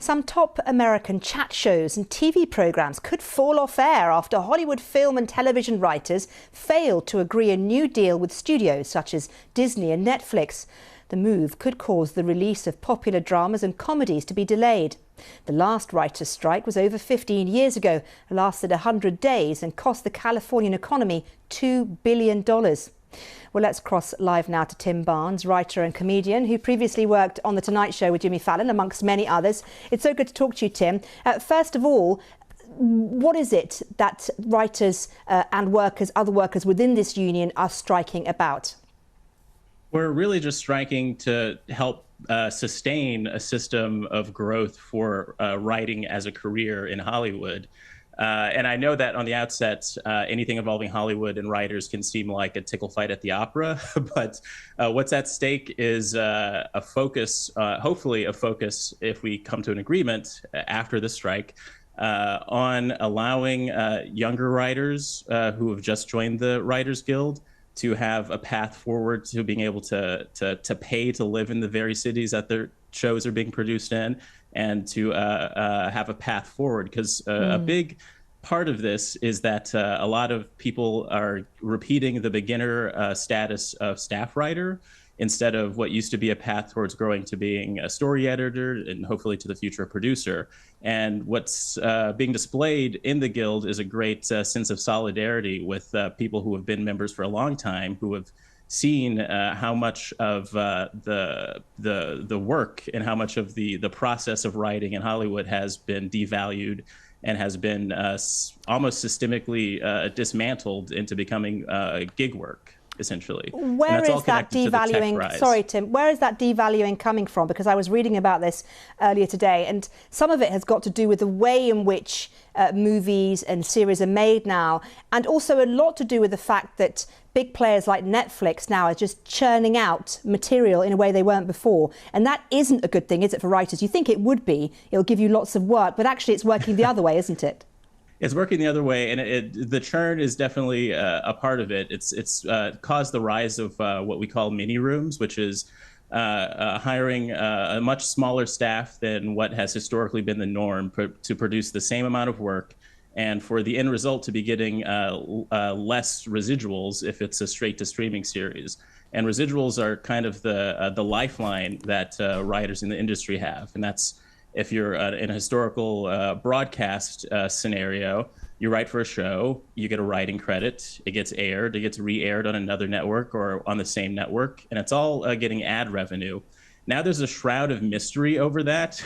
Some top American chat shows and TV programs could fall off air after Hollywood film and television writers failed to agree a new deal with studios such as Disney and Netflix. The move could cause the release of popular dramas and comedies to be delayed. The last writers' strike was over 15 years ago, lasted 100 days and cost the Californian economy $2 billion. Well, let's cross live now to Tim Barnes, writer and comedian who previously worked on The Tonight Show with Jimmy Fallon, amongst many others. It's so good to talk to you, Tim. First of all, what is it that writers and workers, other workers within this union are striking about? We're really just striking to help sustain a system of growth for writing as a career in Hollywood. And I know that on the outset, anything involving Hollywood and writers can seem like a tickle fight at the opera, but what's at stake is a focus, hopefully a focus, if we come to an agreement after the strike, on allowing younger writers who have just joined the Writers Guild to have a path forward to being able to pay to live in the very cities that their shows are being produced in, and to have a path forward. Because a big part of this is that a lot of people are repeating the beginner status of staff writer instead of what used to be a path towards growing to being a story editor and hopefully to the future a producer. And what's being displayed in the Guild is a great sense of solidarity with people who have been members for a long time, who have seen how much of the work and how much of the process of writing in Hollywood has been devalued and has been almost systemically dismantled into becoming gig work, essentially. Where is that devaluing? Sorry, Tim. Where is that devaluing coming from? Because I was reading about this earlier today, and some of it has got to do with the way in which movies and series are made now, and also a lot to do with the fact that big players like Netflix now are just churning out material in a way they weren't before. And that isn't a good thing, is it, for writers? You think it would be. It'll give you lots of work, but actually it's working the other way, isn't it? It's working the other way, and the churn is definitely a part of it. It's caused the rise of what we call mini rooms, which is hiring a much smaller staff than what has historically been the norm to produce the same amount of work, and for the end result to be getting less residuals if it's a straight-to-streaming series. And residuals are kind of the lifeline that writers in the industry have, and that's if you're in a historical broadcast scenario, you write for a show, you get a writing credit, it gets aired, it gets re-aired on another network or on the same network, and it's all getting ad revenue. Now there's a shroud of mystery over that,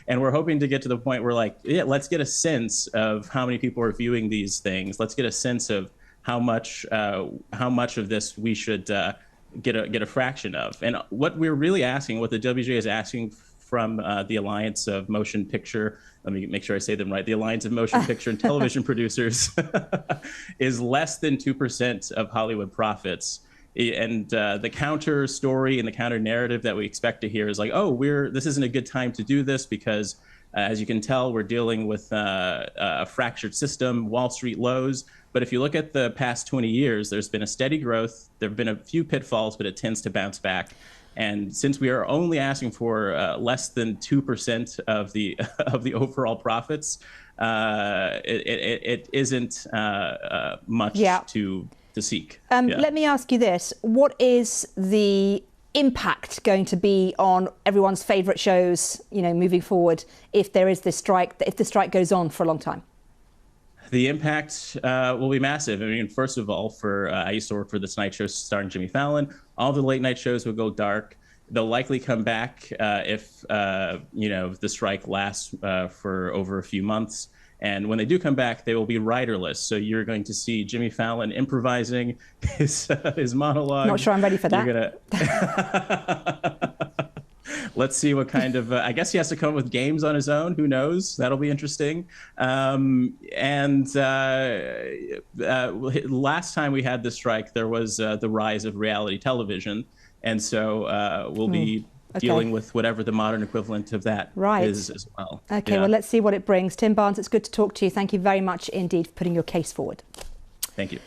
and we're hoping to get to the point where, like, yeah, let's get a sense of how many people are viewing these things. Let's get a sense of how much of this we should get a fraction of. And what we're really asking, what the WGA is asking from the Alliance of Motion Picture, let me make sure I say them right, the Alliance of Motion Picture and Television Producers, is less than 2% of Hollywood profits. And the counter story and the counter narrative that we expect to hear is like, oh, this isn't a good time to do this because, as you can tell, we're dealing with a fractured system, Wall Street lows. But if you look at the past 20 years, there's been a steady growth. There have been a few pitfalls, but it tends to bounce back. And since we are only asking for less than 2% of the overall profits, it isn't much to seek. Let me ask you this: what is the impact going to be on everyone's favourite shows, moving forward, if there is this strike? If the strike goes on for a long time? The impact will be massive. I mean, first of all, I used to work for The Tonight Show starring Jimmy Fallon. All the late night shows will go dark. They'll likely come back if the strike lasts for over a few months. And when they do come back, they will be writerless. So you're going to see Jimmy Fallon improvising his monologue. Not sure I'm ready for that. Let's see what kind of, I guess he has to come up with games on his own. Who knows? That'll be interesting. Last time we had the strike, there was the rise of reality television. And so we'll be dealing with whatever the modern equivalent of that is as well. Okay, well, let's see what it brings. Tim Barnes, it's good to talk to you. Thank you very much indeed for putting your case forward. Thank you.